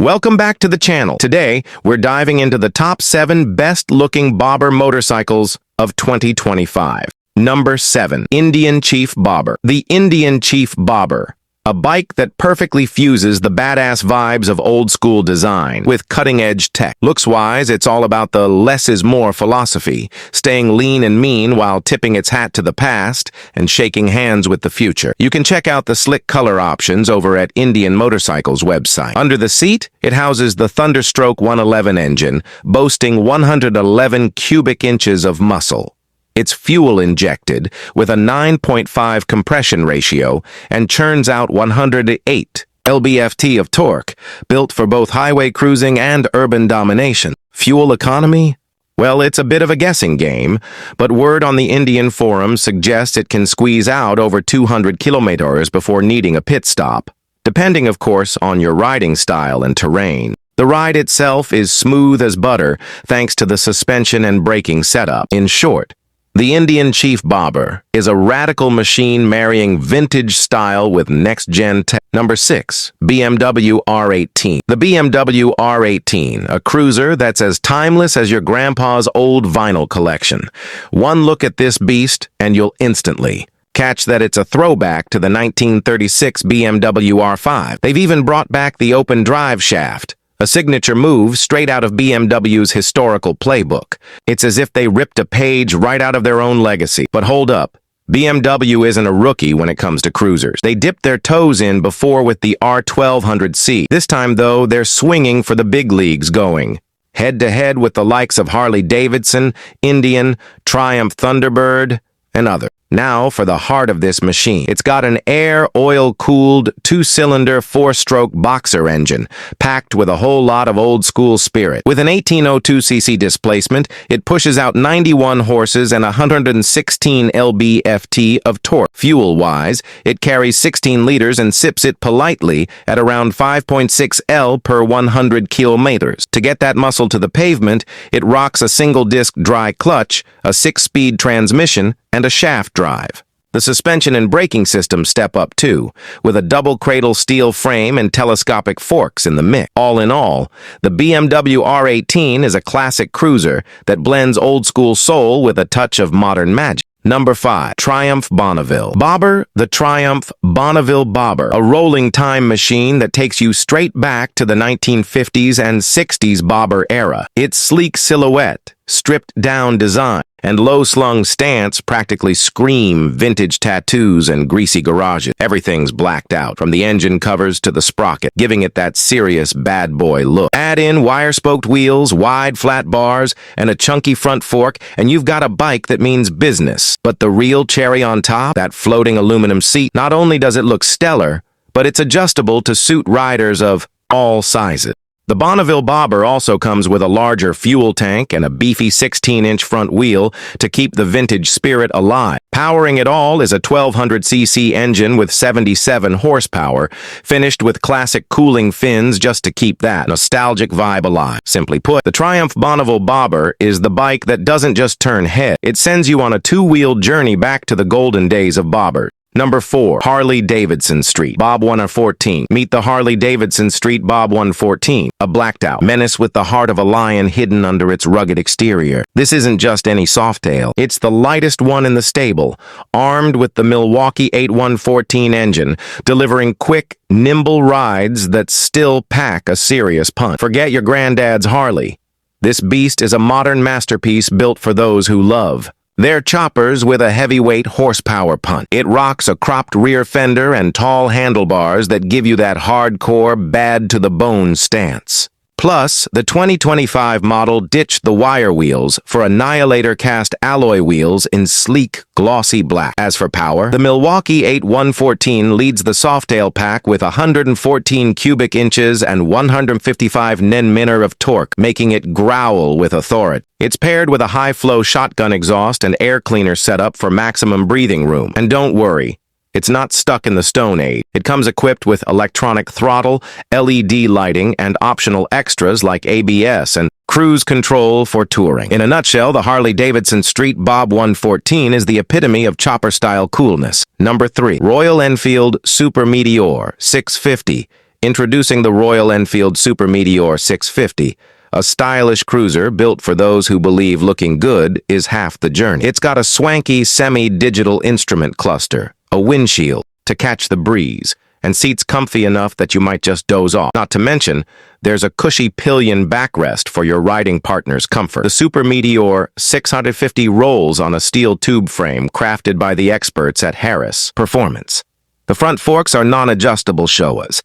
Welcome back to the channel. Today, we're diving into the top 7 best-looking bobber motorcycles of 2025. Number 7. Indian Chief Bobber. The Indian Chief Bobber. A bike that perfectly fuses the badass vibes of old-school design with cutting-edge tech. Looks-wise, it's all about the less is more philosophy, staying lean and mean while tipping its hat to the past and shaking hands with the future. You can check out the slick color options over at Indian Motorcycles website. Under the seat, it houses the Thunderstroke 111 engine, boasting 111 cubic inches of muscle. It's fuel-injected with a 9.5 compression ratio and churns out 108 lb-ft of torque, built for both highway cruising and urban domination. Fuel economy? Well, it's a bit of a guessing game, but word on the Indian forum suggests it can squeeze out over 200 kilometers before needing a pit stop, depending, of course, on your riding style and terrain. The ride itself is smooth as butter thanks to the suspension and braking setup. In short, the Indian Chief Bobber is a radical machine marrying vintage style with next-gen tech. Number 6. BMW R18. The BMW R18, a cruiser that's as timeless as your grandpa's old vinyl collection. One look at this beast and you'll instantly catch that it's a throwback to the 1936 BMW R5. They've even brought back the open drive shaft, a signature move straight out of BMW's historical playbook. It's as if they ripped a page right out of their own legacy. But hold up, BMW isn't a rookie when it comes to cruisers. They dipped their toes in before with the R1200C. This time, though, they're swinging for the big leagues, going head-to-head with the likes of Harley-Davidson, Indian, Triumph Thunderbird, and others. Now for the heart of this machine. It's got an air oil-cooled 2-cylinder 4-stroke boxer engine, packed with a whole lot of old-school spirit. With an 1802cc displacement, it pushes out 91 horses and 116 lb-ft of torque. Fuel-wise, it carries 16 liters and sips it politely at around 5.6 L per 100 kilometers. To get that muscle to the pavement, it rocks a single-disc dry clutch, a 6-speed transmission, and a shaft drive. The suspension and braking system step up too, with a double cradle steel frame and telescopic forks in the mix. All in all, the BMW R18 is a classic cruiser that blends old-school soul with a touch of modern magic. Number 5. Triumph Bonneville. Bobber, the Triumph Bonneville Bobber, a rolling time machine that takes you straight back to the 1950s and 60s bobber era. Its sleek silhouette, stripped-down design, and low-slung stance practically scream vintage tattoos and greasy garages. Everything's blacked out, from the engine covers to the sprocket, giving it that serious bad boy look. Add in wire-spoked wheels, wide flat bars, and a chunky front fork, and you've got a bike that means business. But the real cherry on top, that floating aluminum seat, not only does it look stellar, but it's adjustable to suit riders of all sizes. The Bonneville Bobber also comes with a larger fuel tank and a beefy 16-inch front wheel to keep the vintage spirit alive. Powering it all is a 1200cc engine with 77 horsepower, finished with classic cooling fins just to keep that nostalgic vibe alive. Simply put, the Triumph Bonneville Bobber is the bike that doesn't just turn head. It sends you on a two-wheeled journey back to the golden days of bobbers. Number 4. Harley-Davidson Street Bob 114. Meet the Harley-Davidson Street Bob 114, a blacked-out menace with the heart of a lion hidden under its rugged exterior. This isn't just any softail. It's the lightest one in the stable, armed with the Milwaukee 8114 engine, delivering quick, nimble rides that still pack a serious punch. Forget your granddad's Harley. This beast is a modern masterpiece built for those who love. They're choppers with a heavyweight horsepower punch. It rocks a cropped rear fender and tall handlebars that give you that hardcore, bad-to-the-bone stance. Plus, the 2025 model ditched the wire wheels for Annihilator cast alloy wheels in sleek, glossy black. As for power, the Milwaukee 8114 leads the softail pack with 114 cubic inches and 155 Nm of torque, making it growl with authority. It's paired with a high-flow shotgun exhaust and air cleaner setup for maximum breathing room. And don't worry, it's not stuck in the Stone Age. It comes equipped with electronic throttle, LED lighting, and optional extras like ABS and cruise control for touring. In a nutshell, the Harley-Davidson Street Bob 114 is the epitome of chopper-style coolness. Number 3. Royal Enfield Super Meteor 650. Introducing the Royal Enfield Super Meteor 650, a stylish cruiser built for those who believe looking good is half the journey. It's got a swanky semi-digital instrument cluster, a windshield to catch the breeze, and seats comfy enough that you might just doze off. Not to mention, there's a cushy pillion backrest for your riding partner's comfort. The Super Meteor 650 rolls on a steel tube frame crafted by the experts at Harris Performance. The front forks are non-adjustable Showas,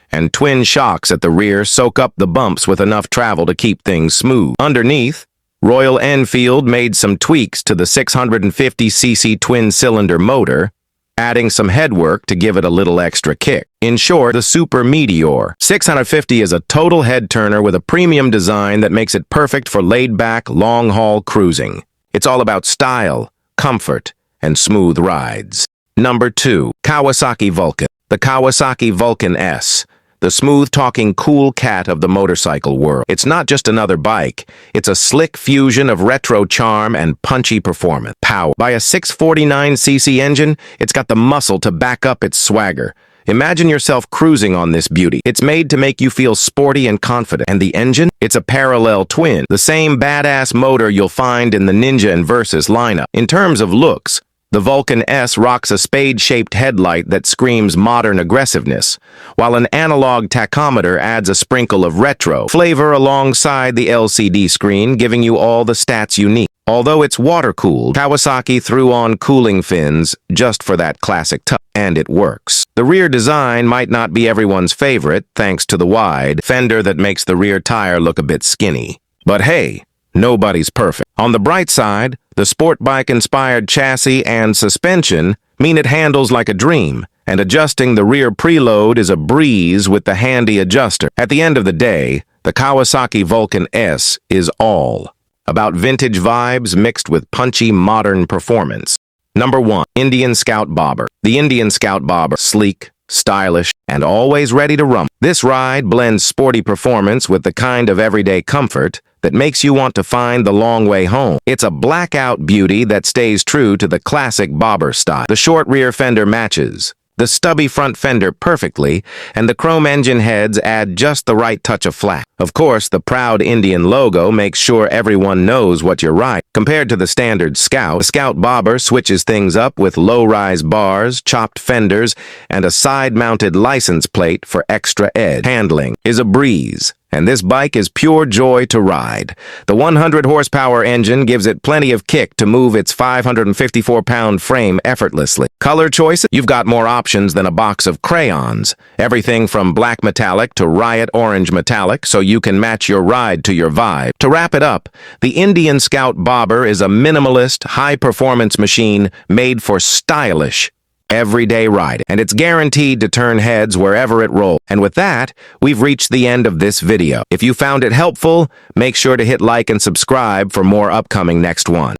and twin shocks at the rear soak up the bumps with enough travel to keep things smooth. Underneath, Royal Enfield made some tweaks to the 650cc twin-cylinder motor, adding some headwork to give it a little extra kick. In short, the Super Meteor 650 is a total head-turner with a premium design that makes it perfect for laid-back, long-haul cruising. It's all about style, comfort, and smooth rides. Number 2. Kawasaki Vulcan. The Kawasaki Vulcan S, the smooth-talking cool cat of the motorcycle world. It's not just another bike. It's a slick fusion of retro charm and punchy performance. Powered by a 649cc engine, it's got the muscle to back up its swagger. Imagine yourself cruising on this beauty. It's made to make you feel sporty and confident. And the engine? It's a parallel twin, the same badass motor you'll find in the Ninja and Versus lineup. In terms of looks, the Vulcan S rocks a spade-shaped headlight that screams modern aggressiveness, while an analog tachometer adds a sprinkle of retro flavor alongside the LCD screen, giving you all the stats you need. Although it's water-cooled, Kawasaki threw on cooling fins just for that classic touch, and it works. The rear design might not be everyone's favorite, thanks to the wide fender that makes the rear tire look a bit skinny. But hey, nobody's perfect. On the bright side, the sport bike-inspired chassis and suspension mean it handles like a dream, and adjusting the rear preload is a breeze with the handy adjuster. At the end of the day, the Kawasaki Vulcan S is all about vintage vibes mixed with punchy modern performance. Number 1. Indian Scout Bobber. The Indian Scout Bobber, sleek, stylish, and always ready to rumble. This ride blends sporty performance with the kind of everyday comfort that makes you want to find the long way home. It's a blackout beauty that stays true to the classic bobber style. The short rear fender matches the stubby front fender perfectly, and the chrome engine heads add just the right touch of flash. Of course, the proud Indian logo makes sure everyone knows what you're riding. Compared to the standard Scout, the Scout Bobber switches things up with low-rise bars, chopped fenders, and a side-mounted license plate for extra edge. Handling is a breeze, and this bike is pure joy to ride. The 100-horsepower engine gives it plenty of kick to move its 554-pound frame effortlessly. Color choices? You've got more options than a box of crayons. Everything from black metallic to riot orange metallic, so you can match your ride to your vibe. To wrap it up, the Indian Scout Bobber is a minimalist, high-performance machine made for stylish, everyday riding, and it's guaranteed to turn heads wherever it rolls. And with that, we've reached the end of this video. If you found it helpful, make sure to hit like and subscribe for more upcoming next one.